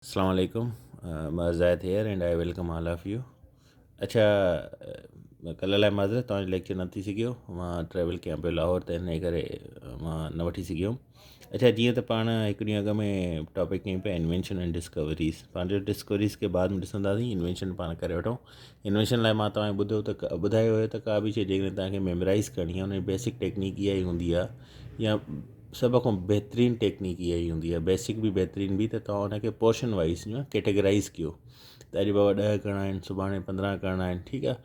Assalamu alaikum. Mazad here and I welcome all of you. अच्छा कल्ह लाइ माज़रत तव्हांजो लेक्चर न थी सघियो, मां ट्रैवल कयां पियो लाहौर, त हिन करे मां न वठी सघियुमि। अच्छा, जीअं त पाण हिकु ॾींहुं अॻु में टॉपिक कयूं पिया इन्वेंशन एंड डिस्कवरीज़। पंहिंजो डिस्कवरीज़ के बाद में ॾिसंदासीं, इन्वेंशन पाण करे वठूं। इन्वेंशन लाइ मां तव्हांखे ॿुधायो हुयो त का बि शइ जेकॾहिं तव्हांखे मेमोराइज़ करणी आहे, उन बेसिक टेक्निक इहा ई हूंदी आहे, या सभ खां बहितरीनु टेक्निक इहा ई हूंदी आहे। बेसिक बि बहितरीनु बि, त तव्हां हुनखे पोर्शन वाइज़ कैटेगराइज़ कयो। त अॼु बाबा 10 करिणा आहिनि, सुभाणे 15 करिणा आहिनि, ठीकु आहे,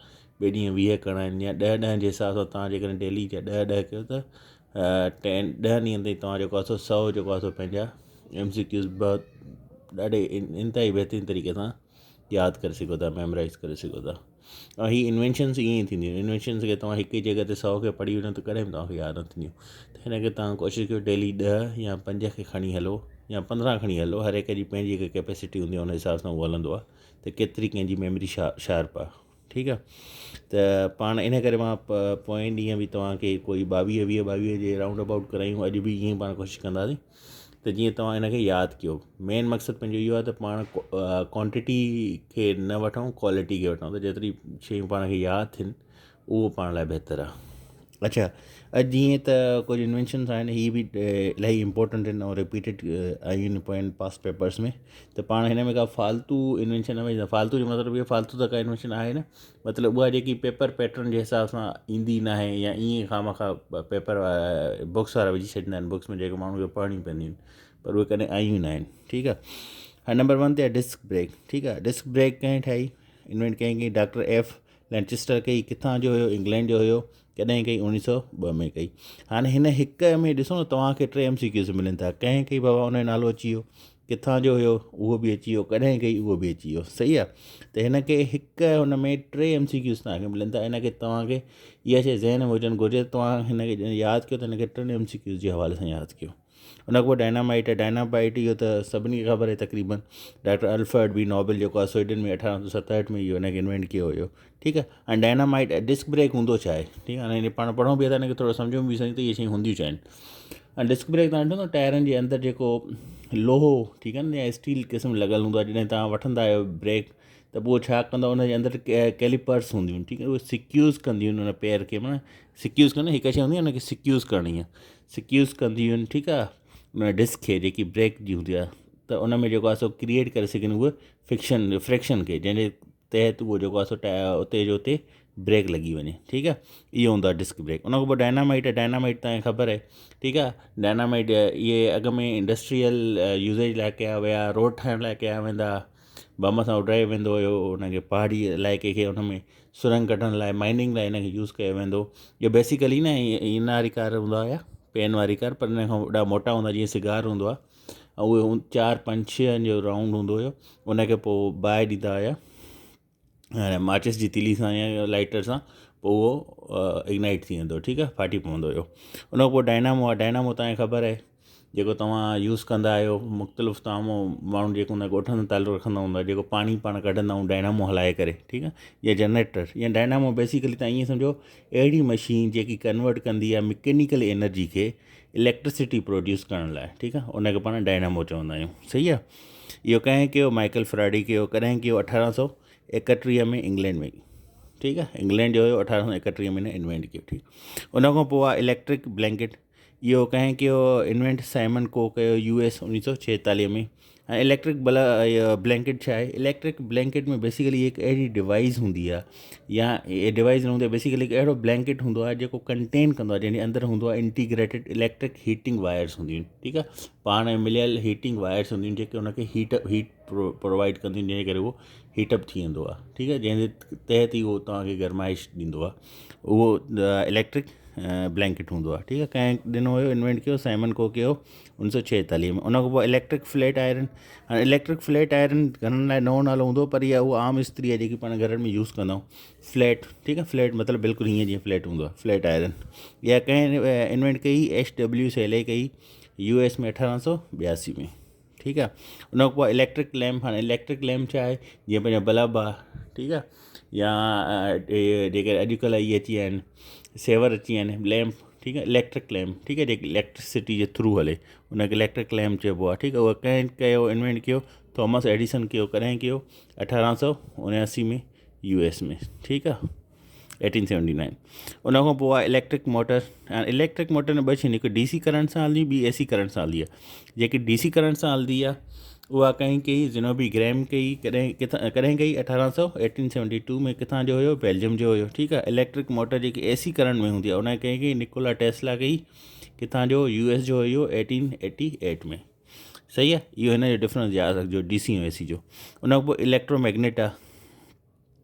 ॿिए ॾींहुं 20 करिणा आहिनि, या 10 जे हिसाब सां तव्हां जेकॾहिं डेली जा 10 कयो त 10 ॾींहंनि ताईं तव्हां जेको आहे 100 जेको आहे पंहिंजा MCQs ॾाढे इंतिहाई बहितरीनु तरीक़े सां यादि करे सघो था, मेमोराइज़ करे सघो था। ऐं हीअ इन्वेंशन्स ईअं ई थींदियूं। इन्वेंशन्स खे तव्हां हिकु ई जॻह ते 100 खे पढ़ी वञो त कॾहिं बि तव्हांखे यादि न थींदियूं। त हिन करे तव्हां कोशिशि कयो डेली 10 या 5 खे खणी हलो, या 15 खणी हलो। हर हिक जी पंहिंजी हिकु कैपेसिटी हूंदी आहे, हुन हिसाब सां उहो हलंदो आहे त केतिरी कंहिंजी मेमोरी शार्प आहे, ठीकु आहे। त पाण इन करे मां पोएं ॾींहं बि तव्हांखे कोई 22 जे राउंड अबाउट करायूं, अॼु बि ईअं ई पाण कोशिशि कंदासीं त जीअं तव्हां हिनखे यादि कयो। मेन मक़सदु पंहिंजो इहो आहे त पाण क्वांटिटी खे न वठूं, क्वालिटी खे वठूं, त जेतिरी शयूं पाण खे यादि थियनि उहो पाण लाइ बहितरु आहे। अच्छा, अॼु जीअं त कुझु इन्वेंशन्स आहिनि, हीअ बि इलाही इंपॉर्टेंट आहिनि ऐं रिपीटेड आयूं आहिनि पोइनि पास्ट पेपर्स में। त पाण हिन में का फालतू इन्वेंशन न विझंदा। फालतू जो मतिलबु इहो, फालतू त का इन्वेंशन आहे न, मतिलबु उहा जेकी पेपर पैटर्न जे हिसाब सां ईंदी न आहे, या ईअं खामखा पेपर बुक्स वारा विझी छॾींदा आहिनि, बुक्स में जेके माण्हू खे पढ़णी पवंदियूं आहिनि, पर उहे कॾहिं आयूं न आहिनि, ठीकु आहे। हाणे नंबर 1 ते आहे डिस्क ब्रेक, ठीकु आहे। डिस्क ब्रेक कंहिं ठाही, इन्वेंट कई डॉक्टर एफ लैंचेस्टर कई। किथां जो हुयो? इंग्लैंड जो हुयो। कॾहिं कई? 1902 में कई। हाणे हिन हिक में ॾिसो न, तव्हांखे 3 MCQs मिलनि था। कंहिं कई बाबा, हुनजो नालो अची वियो। किथां जो हुयो? उहो बि अची वियो। कॾहिं कई? उहो बि अची वियो। सही आहे। त हिन खे हिकु हुन में 3 MCQs तव्हांखे मिलनि था। हिन खे तव्हांखे इहा शइ ज़हन में हुजणु घुरिजे। तव्हां हिन खे यादि कयो त हिन खे 3 MCQs जे हवाले सां यादि कयो। उन खां पोइ डायनामाइट आहे। डायनामाइट इहो त सभिनी खे ख़बर आहे तक़रीबन। डॉक्टर अल्फर्ड बी नोबल जेको आहे स्वीडन में 1867 में इहो हिनखे इन्वेंट कयो हुयो, ठीकु आहे। ऐं डायनामाइट डिस्क ब्रेक हूंदो छा आहे, ठीकु आहे। हाणे पाण पढ़ूं बि था, हिनखे थोरो सम्झ में बि सही त इहे शयूं हूंदियूं छा आहिनि। ऐं डिस्क ब्रेक तव्हां ॾिठो न, टायरनि जे अंदरि जेको लोहो, ठीकु आहे न, या स्टील क़िस्म लॻल हूंदो आहे। जॾहिं तव्हां वठंदा आहियो ब्रेक, त पोइ छा कंदो, हुनजे अंदरि कैलिपर्स हूंदियूं आहिनि, ठीकु आहे। उहे सिक्यूज़ कंदियूं आहिनि हुन पेर खे, माना सिक्यूज़ कंदा, हिकु शइ हूंदी आहे हुनखे सिक्यूज़ करणी आहे, सिक्यूज़ कंदियूं आहिनि, ठीकु आहे। उन डिस्क खे जेकी ब्रेक जी हूंदी आहे, त उन में जेको आहे सो क्रिएट करे सघनि उहे फ्रिक्शन खे, जंहिंजे तहत उहो जेको आहे सो उते जो उते ब्रेक लॻी वञे, ठीकु आहे। इहो हूंदो आहे डिस्क ब्रेक। उन खां पोइ डायनामाइट आहे। डायनामाइट तव्हांखे ख़बर आहे, ठीकु आहे। डायनामाइट इहे अॻ में इंडस्ट्रियल यूज़ेज लाइ कया विया, रोड ठाहिण लाइ कया वेंदा, बम सां उॾाए वेंदो हुयो हुनखे, पहाड़ी इलाइक़े खे हुन में सुरंग कढण लाइ, माइनिंग लाइ हिनखे यूज़ कयो वेंदो। इहो बेसिकली न इन वारी कार हूंदा हुया, पेन वारी कार, पर हिन खां वॾा मोटा हूंदा, जीअं सिगार हूंदो आहे। ऐं उहे 4-5-6 जो राउंड हूंदो हुयो। उनखे पोइ बाहि ॾींदा हुया माचिस जी तीली सां या लाइटर सां, पोइ उहो इग्नाइट थी वेंदो, ठीकु आहे, फाटी पवंदो हुयो। उन खां पोइ डायनामो आहे। डायनामो तव्हांखे ख़बर आहे, जेको तव्हां यूज़ कंदा आहियो, मुख़्तलिफ़ तव्हां माण्हू जेको हूंदा ॻोठनि में तालु रखंदा हूंदा, जेको पाणी पाण कढंदा आहियूं डायनामो हलाए करे, ठीकु आहे। या जनरेटर या डायनामो, बेसिकली तव्हां ईअं सम्झो, अहिड़ी मशीन जेकी कन्वर्ट कंदी आहे मैकेनिकल एनर्जी खे इलेक्ट्रिसिटी प्रोड्यूस करण लाइ, ठीकु आहे। उनखे पाण डायनामो चवंदा आहियूं, सही आहे। इहो कंहिं कयो? माइकल फ्राडी कयो। कॾहिं कयो? 1831 में इंग्लैंड में, ठीकु आहे। इंग्लैंड जो हुयो, 1831 में इन्वेंट कयो, ठीकु। उन खां पोइ आहे इलेक्ट्रिक ब्लैंकेट। इहो कंहिं कयो? इन्वेंट साइमन को कयो, US 1946 में। ऐं इलेक्ट्रिक ब्लैंकेट छा आहे? इलेक्ट्रिक ब्लैंकेट में बेसिकली हिकु अहिड़ी डिवाइस हूंदी आहे, या इहे डिवाइस न हूंदी आहे, बेसिकली हिकु अहिड़ो ब्लैंकेट हूंदो आहे जेको कंटेन कंदो आहे, जंहिंजे अंदरि हूंदो आहे इंटीग्रेटेड इलेक्ट्रिक हीटिंग वायर्स हूंदियूं आहिनि, ठीकु आहे। पाण में मिलियल हीटिंग वायर्स हूंदियूं आहिनि, जेके हुनखे हीट प्रोवाइड कंदियूं आहिनि, जंहिंजे करे उहो हीटअप थी वेंदो आहे, ठीकु आहे, जंहिंजे तहत ई उहो तव्हांखे गरमाइश ॾींदो आहे। उहो इलेक्ट्रिक ब्लैंकेट हूंदो आहे, ठीकु आहे। कंहिं ॾिनो हुयो, इन्वेंट कयो, साइमन को कयो 1946 में। उन खां पोइ इलेक्ट्रिक फ्लैट आयरन। हाणे इलेक्ट्रिक फ्लैट आयरन घणनि लाइ नओं नालो हूंदो, पर इहा उहा आम इस्त्री आहे जेकी पाण घर में यूज़ कंदा आहियूं। फ्लैट, ठीकु आहे। फ्लैट मतिलबु बिल्कुलु हीअं जीअं फ्लैट हूंदो आहे, फ्लैट आयरन। इहा कंहिं इन्वेंट कई? HW सेले कई, US में 1882 में, ठीकु आहे। उन खां पोइ इलेक्ट्रिक लैम्प। हाणे इलेक्ट्रिक लैम्प छा आहे? जीअं पंहिंजा बल्ब आहे, ठीकु आहे, या जेके अॼुकल्ह इहे अची विया आहिनि, सेवर अची विया आहिनि, लैम्प, ठीकु आहे, इलेक्ट्रिक लैम्प, ठीकु आहे, जेकी इलेक्ट्रिसिटी जे थ्रू हले, उनखे इलेक्ट्रिक लैम्प चइबो आहे, ठीकु आहे। उहा कंहिं कयो? इन्वेंट कयो? थॉमस एडिसन कयो, कॾहिं कयो? 1879 में US में, ठीकु आहे, 1879। उन खां पोइ आहे इलेक्ट्रिक मोटर। ऐं इलेक्ट्रिक मोटर में ॿ शयूं, हिकु DC करंट सां हलंदी, ॿी AC करंट सां हलंदी आहे। जेकी DC करंट सां हलंदी आहे उहा कई ज़ेनोबी ग्रैम कई, कॾहिं कई? 1872 में। किथां जो हुयो? बेल्जियम जो हुयो, ठीकु आहे। इलेक्ट्रिक मोटर जेकी AC करंट में हूंदी आहे उन कई निकोला टेस्ला कई, किथां जो? US जो हुयो, 1888 में, सही आहे। इहो हिन जो डिफरेंस यादि रखिजो, DC ऐं AC जो। उन खां पोइ इलेक्ट्रोमैग्नेट आहे।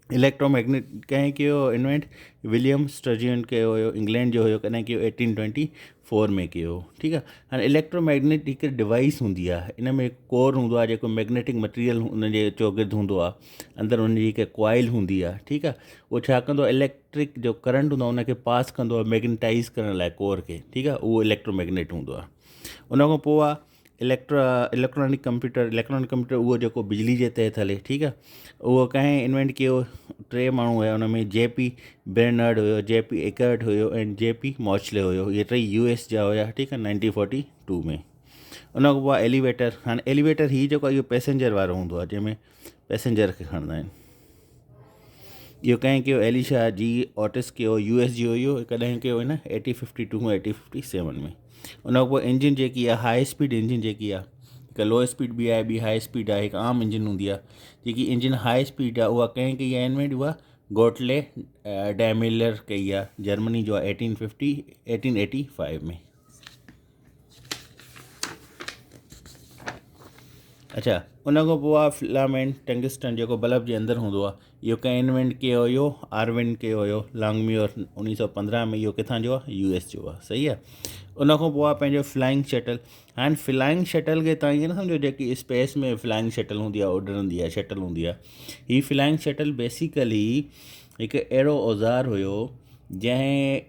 इलेक्ट्रोमैग्नेट कंहिं कयो इन्वेंट? विलियम स्टर्जियन कयो हुयो, इंग्लैंड जो हुयो, कॾहिं कयो? 1824 में कयो, ठीकु आहे। हाणे इलेक्ट्रोमैग्नेट हिकु डिवाइस हूंदी आहे, इन में कोर हूंदो आहे जेको मैग्नेटिक मटीरियल उनजे चौगिर्द हूंदो आहे, अंदरि उनजी हिकु कॉइल हूंदी आहे, ठीकु आहे। उहो छा कंदो आहे? इलेक्ट्रिक जो करंट हूंदो आहे उनखे पास कंदो आहे मैग्नेटाइज़ करण लाइ कोर खे, ठीकु आहे। उहो इलेक्ट्रोमैग्नेट हूंदो आहे। उन खां पोइ आहे इलेक्ट्रॉनिक कंप्यूटर उहो जेको बिजली जे तहत हले, ठीकु आहे। उहो कंहिं इन्वेंट कयो? 3 माण्हू हुया उन में, JP बेर्नर्ड हुयो, JP एकर्ट हुयो ऐं JP मॉर्चले हुयो। इहे 3 US जा हुया, ठीकु आहे, 1942 में। उन खां पोइ एलिवेटर। हाणे एलिवेटर हीउ जेको आहे इहो पैसेंजर वारो हूंदो आहे, जंहिंमें पैसेंजर खे खणंदा आहिनि। इहो कंहिं कयो? एलिशा G ऑटिस कयो, US जो हुयो, कॾहिं कयो हिन? 1852 में, 1857 में। उन खां पोइ इंजन जेकी आहे, हाई स्पीड इंजन जेकी आहे, हिकु लो स्पीड बि आहे, ॿी हाई स्पीड आहे, हिकु आम इंजन हूंदी आहे। जेकी इंजन हाई स्पीड आहे उहा कंहिं कई आहे इन्वेंट? उहा गोटले डैमिलर कई आहे, जर्मनी जो आहे, 1885 में। अच्छा, उन खां पोइ आहे फिलामेंट टंगस्टन जेको बल्ब जे अंदरि हूंदो आहे। इहो कंहिं इन्वेंट कयो हुयो? आर्विन कयो हुयो, लॉन्गम्यूर 1915 में। इहो किथां जो आहे? US जो आहे, सही आहे। उन खां पोइ आहे पंहिंजो फ्लाइंग शटल। हाणे फ्लाइंग शटल खे तव्हां ईअं न सम्झो जेकी स्पेस में फ्लाइंग शटल हूंदी आहे, उॾंदी आहे शटल हूंदी आहे। हीअ फ्लाइंग शटल बेसिकली हिकु अहिड़ो औज़ार हुयो जंहिं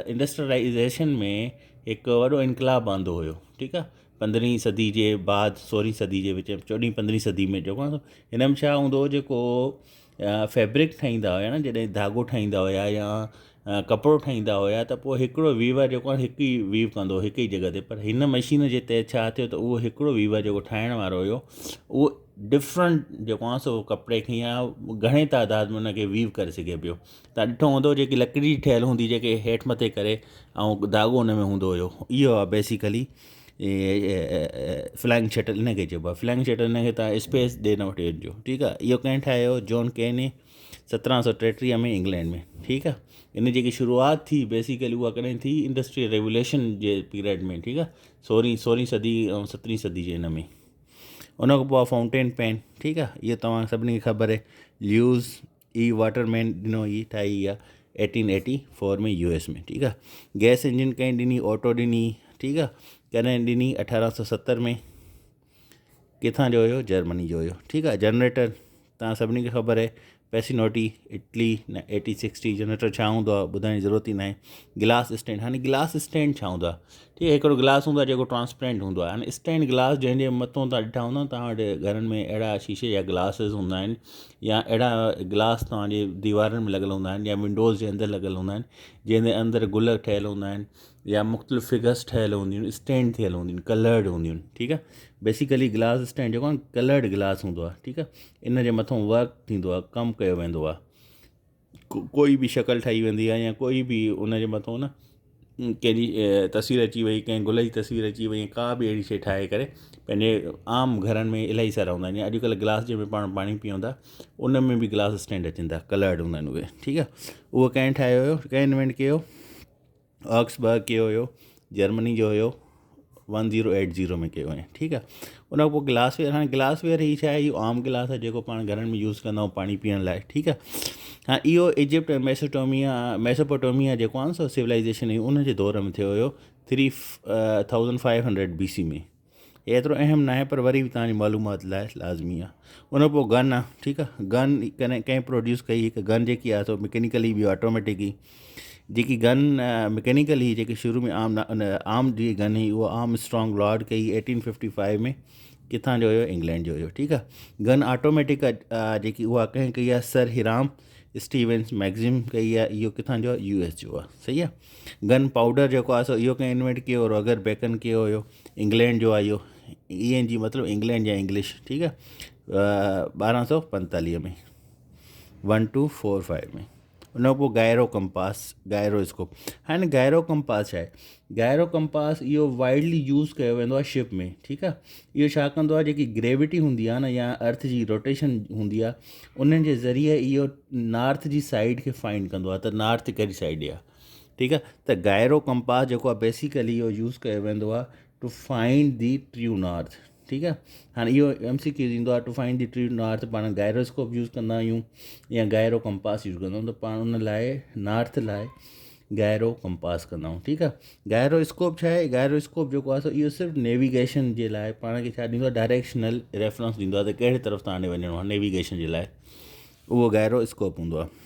इंडस्ट्रियलाइज़ेशन में हिकु वॾो इनकलाब आंदो हुयो, ठीकु आहे। 15वीं सदी जे बाद 16वीं सदी जे विच, 14वीं 15वीं सदी में जेको आहे हिन में छा हूंदो हो? जेको फैब्रिक ठाहींदा हुया न, जॾहिं धाॻो ठाहींदा हुया या कपिड़ो ठाहींदा हुया, त पोइ हिकिड़ो वीवर जेको आहे हिकु ई वीव कंदो हिकु ई जॻह ते। पर हिन मशीन जे तहत छा थियो? त उहो हिकिड़ो वीवर जेको ठाहिण वारो हुयो उहो डिफरेंट जेको आहे सो कपिड़े खे या घणे तादाद में उनखे वीव करे सघे पियो। तव्हां ॾिठो हूंदो जेकी लकड़ी ठहियलु हूंदी, जेके हेठि मथे करे ऐं धाॻो हुन में हूंदो हुयो, इहो आहे बेसिकली फ्लाइंग शटल। इन खे चइबो आहे फ्लाइंग शटल। इन खे तव्हां स्पेस ॾे न वठी वञिजो, ठीकु आहे। इहो कंहिं ठाहियो? जॉन केने, 1733 में, इंग्लैंड में, ठीकु आहे। इन जेकी शुरूआति थी बेसिकली उहा कॾहिं थी? इंडस्ट्रियल रेवोल्यूशन जे पीरियड में, ठीकु आहे, 16वीं सदी ऐं 17वीं सदी जे हिन में। उन खां पोइ फाउंटेन पेन, ठीकु आहे। इहो तव्हां सभिनी खे ख़बर आहे, ल्यूज़ ई वाटरमैन ॾिनो, ई ठाही आहे 1884 में US में, ठीकु आहे। गैस इंजन कंहिं ॾिनी? ऑटो ॾिनी, ठीकु आहे। कॾहिं ॾिनी? 1870 में। किथां जो हुयो? जर्मनी जो हुयो, ठीकु आहे। जनरेटर तव्हां सभिनी खे ख़बर आहे, पेसिनोटी इटली 1860। जनरेटर छा हूंदो आहे ॿुधाइण जी ज़रूरत ई न आहे। गिलास स्टैंड। हाणे गिलास स्टैंड छा हूंदो आहे? ठीकु आहे, हिकिड़ो गिलास हूंदो आहे जेको ट्रांसपेरेंट हूंदो आहे। हाणे स्टैंड गिलास जंहिंजे मथां तव्हां ॾिठा हूंदा तव्हां वटि घरनि में अहिड़ा शीशे जा गिलासिस हूंदा आहिनि, या अहिड़ा गिलास तव्हांजे दीवारनि में लॻल हूंदा आहिनि, या विंडोज़ जे अंदरि लॻल हूंदा आहिनि, जंहिंजे अंदरि गुल ठहियलु हूंदा आहिनि, या मुख़्तलिफ़ फिगर्स ठहियलु हूंदियूं आहिनि, स्टैंड थियल हूंदियूं आहिनि, कलर्ड हूंदियूं आहिनि, ठीकु आहे। बेसिकली गिलास स्टैंड जेको आहे कलर्ड गिलास हूंदो आहे, ठीकु आहे। इन जे मथां वर्क थींदो आहे, कमु कयो वेंदो आहे, कोई बि शक्ल ठाही वेंदी आहे, या कोई बि उन जे मथां न कंहिंजी तस्वीर अची वई, कंहिं गुल जी तस्वीर अची वई, का बि अहिड़ी शइ ठाहे करे पंहिंजे आम घरनि में इलाही सारा हूंदा आहिनि। या अॼुकल्ह गिलास जंहिंमें पाण पाणी पीऊं था उन में बि गिलास स्टैंड अचनि था, कलर्ड हूंदा आहिनि उहे, ठीकु आहे। उहो कंहिं ठाहियो हुयो? कंहिं इन्वेंट कयो? ऑक्सबर्ग कयो हुयो, जर्मनी जो हुयो, 1080 में कयो हुयो, ठीकु आहे। उन खां पोइ गिलासवेयर। हाणे गिलासवेयर ही छा आहे? इहो आम गिलास आहे जेको पाण घरनि में यूज़ कंदा आहियूं पाणी पीअण लाइ, ठीकु आहे। हा, इहो इजिप्ट ऐं मेसोपोटामिया जेको आहे न सो सिविलाइज़ेशन हुई उन जे दौर में थियो हुयो, 3500 BC में। एतिरो अहम न आहे पर वरी बि तव्हांजी मालूमात लाइ लाज़मी आहे। उन पोइ गन आहे, ठीकु आहे। गन कंहिं प्रोड्यूस कई? हिकु गन जेकी आहे सो मैकेनिकली बि ऑटोमेटिक ई। जेकी गन मैकेनिकल हुई, जेकी शुरू में आम जी गन हुई, उहा आर्म स्ट्रॉन्ग लॉर्ड कई 1855 में। किथां जो हुयो? इंग्लैंड जो हुयो, ठीकु आहे। गन ऑटोमेटिक जेकी उहा कंहिं कई आहे? सर हिराम स्टीवंस मैगज़िम कई आहे। इहो किथां जो आहे? US जो आहे, सही आहे। गन पाउडर जेको आहे सो इहो कंहिं इन्वेंट कयो? रॉगर बेकन कयो हुयो, इंग्लैंड जो आहे इहो, ENG मतिलबु इंग्लैंड या इंग्लिश, ठीकु आहे, 1245 में, 1245 में। उन खां पोइ गायरो कंपास, गायरोस्कोप। हाणे गायरो कंपास छा आहे? गायरो कंपास इहो वाइडली यूज़ कयो वेंदो आहे शिप में, ठीकु आहे। इहो छा कंदो आहे, जेकी ग्रेविटी हूंदी आहे न या अर्थ जी रोटेशन हूंदी आहे, उन्हनि जे ज़रिए इहो नॉर्थ जी साइड खे फाइंड कंदो आहे, त नॉर्थ कहिड़ी साइड आहे, ठीकु आहे। त गायरो कंपास जेको आहे बेसिकली इहो यूज़ कयो वेंदो आहे to find the true north, ठीकु आहे। हाणे इहो MCQ ईंदो आहे, to find the true north पाण गायरोस्कोप यूज़ कंदा आहियूं या गायरो कंपास यूज़ कंदा आहियूं, त पाण उन लाइ नॉर्थ लाइ गायरो कंपास कंदा आहियूं, ठीकु आहे। गायरोस्कोप छा आहे? गायरोस्कोप जेको आहे इहो सिर्फ़ु नेविगेशन जे लाइ पाण खे छा ॾींदो आहे, डायरेक्शनल रेफरेंस ॾींदो आहे, त कहिड़े तरफ़ तव्हां ॾे वञिणो आहे नेविगेशन जे लाइ, उहो गायरोस्कोप हूंदो आहे।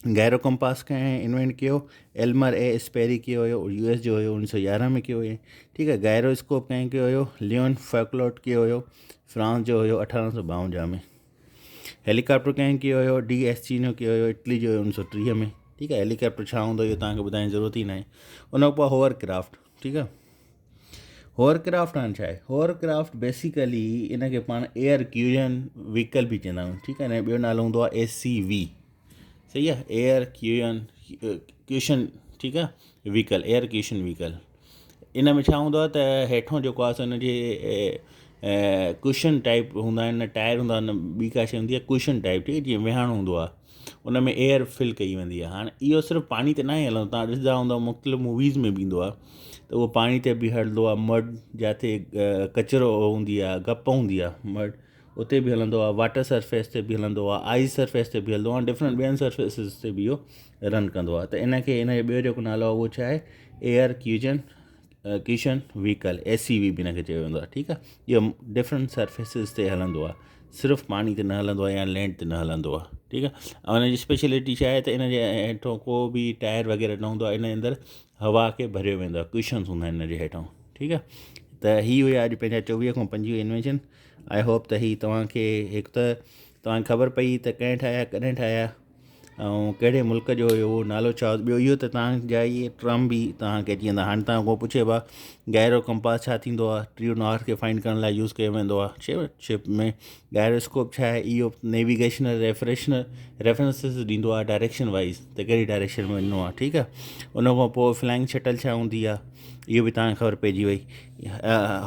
गायरो कंपास कंहिं इन्वेंट कयो? एल्मर ए स्पेरी कयो हुयो, US जो हुयो, 1911 में कयो हुयो, ठीकु आहे। गायरोस्कोप कंहिं कयो हुयो? लियोन फैक्लोट कयो हुयो, फ्रांस जो हुयो, 1852 में। हेलीकॉप्टर कंहिं कयो हुयो? DS चीनो कयो हुयो, इटली जो हुयो, 1930 में, ठीकु आहे। हेलीकॉप्टर छा हूंदो इहो तव्हांखे ॿुधाइण जी ज़रूरत ई न आहे। उन खां पोइ होवरक्राफ्ट, ठीकु आहे। होवरक्राफ्ट हाणे छा आहे? होवरक्राफ्ट बेसिकली इन खे पाण एयर क्यूजन व्हीकल बि चवंदा आहियूं, ठीकु आहे। ॿियो नालो हूंदो आहे ACV, सही आहे, एयर क्यूशन, ठीकु आहे, व्हीकल, एयर क्यूशन व्हीकल। इन में छा हूंदो आहे त हेठों जेको आहे हुन जे कुशन टाइप हूंदा आहिनि, टायर हूंदा आहिनि, ॿी का शइ हूंदी आहे कुशन टाइप, ठीकु आहे, जीअं विहाणो हूंदो आहे, उन में एयर फिल कई वेंदी आहे। हाणे इहो सिर्फ़ु पाणी ते न ई हलंदो, तव्हां ॾिसंदा हूंदव मुख़्तलिफ़ मूवीज़ में बि ईंदो आहे, त उहो पाणी ते बि हलंदो आहे, मड जिते कचिरो हूंदी आहे, गप हूंदी आहे, मड उते बि हलंदो आहे, वाटर सरफेस ते बि हलंदो आहे, आइस सरफेस ते बि हलंदो आहे, डिफरेंट ॿियनि सरफेसिस ते बि इहो रन कंदो आहे। त इन खे, इन जो ॿियो जेको नालो आहे उहो छा आहे? एयर क्यूशन व्हीकल, ACV बि इन खे चयो वेंदो आहे, ठीकु आहे। इहो डिफरेंट सरफेसिस ते हलंदो आहे, सिर्फ़ु पाणी ते न हलंदो आहे या लैंड ते न हलंदो आहे, ठीकु आहे। ऐं इन जी स्पेशलिटी छा आहे? त इन जे हेठों को बि टायर वग़ैरह न हूंदो आहे, इन जे अंदरि हवा खे भरियो वेंदो आहे, क्यूशन्स हूंदा आहिनि इन जे हेठों, ठीकु आहे। त हीअ हुया अॼु पंहिंजा 24 खां 25 इन्वेंशन। आई होप त हीअ तव्हांखे, हिकु त तव्हांखे ख़बर पई त कंहिं ठाहिया, कॾहिं ठाहिया, ऐं कहिड़े मुल्क जो हुयो, उहो नालो छा? ॿियो इहो त तव्हांजा इहे टर्म बि तव्हांखे अची वेंदा। हाणे तव्हां को पुछेव गायरो कंपास छा थींदो आहे? ट्रू नॉर्थ खे फाइंड करण लाइ यूज़ कयो वेंदो आहे शिप में। गायरोस्कोप छा आहे? इहो नेविगेशनल रेफरेंसिस ॾींदो आहे डायरेक्शन वाइज़, त कहिड़ी डायरेक्शन में वञिणो आहे, ठीकु आहे। उन खां पोइ फ्लाइंग शटल छा हूंदी आहे, इहो बि तव्हांखे ख़बर पइजी वई।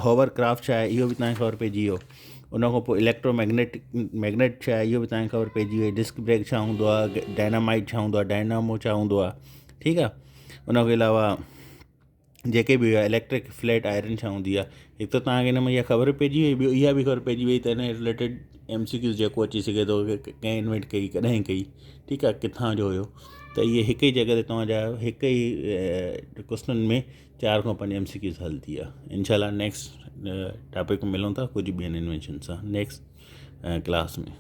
होवरक्राफ्ट छा आहे? इहो बि तव्हांखे ख़बर पइजी वियो। उन खां पोइ मैग्नेट छा आहे? इहो बि तव्हांखे ख़बर पइजी वई। डिस्क ब्रेक छा हूंदो आहे? डायनामाइट छा हूंदो आहे? डायनामो छा हूंदो आहे, ठीकु आहे। उन खां अलावा जेके बि हुआ, इलेक्ट्रिक फ्लैट आयरन छा हूंदी आहे, हिकु त तव्हांखे हिन में इहा ख़बर पइजी वई। ॿियो इहा बि ख़बर पइजी वई त हिन रिलेटेड MCQ जेको अची सघे थो, कंहिं इन्वेंट कई, कॾहिं कई, ठीकु आहे, किथां जो हुयो। त इहे हिकु ई जॻह ते तव्हांजा हिकु ई क्वेश्चन में 4 खां 5 MCQs हल थी विया। इंशाल्लाह नेक्स्ट टॉपिक में मिलूं था कुझु ॿियनि इन्वेंशन सां नेक्स्ट क्लास में।